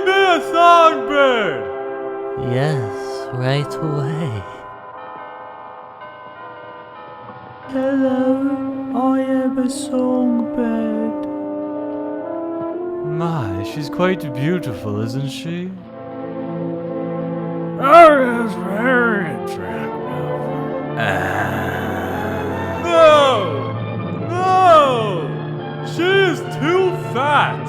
Bring me a songbird! Yes, right away. Hello, I am a songbird. My, she's quite beautiful, isn't she? Oh, it's very attractive. No! No! She is too fat!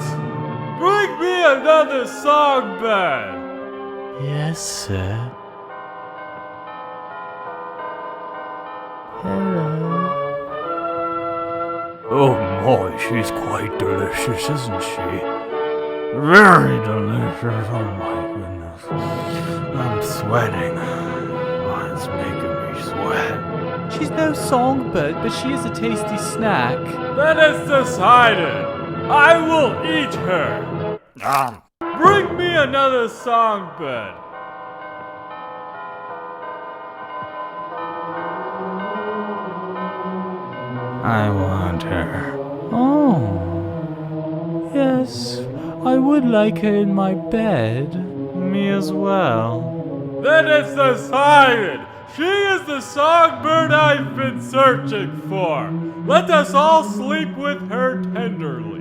Bring me another songbird! Yes, sir. Hello. Oh my, she's quite delicious, isn't she? Very delicious, oh my goodness. I'm sweating. Oh, it's making me sweat. She's no songbird, but she is a tasty snack. Then it's decided. I will eat her. Bring me another songbird. I want her. Oh. Yes, I would like her in my bed. Me as well. Then it's decided. She is the songbird I've been searching for. Let us all sleep with her tenderly.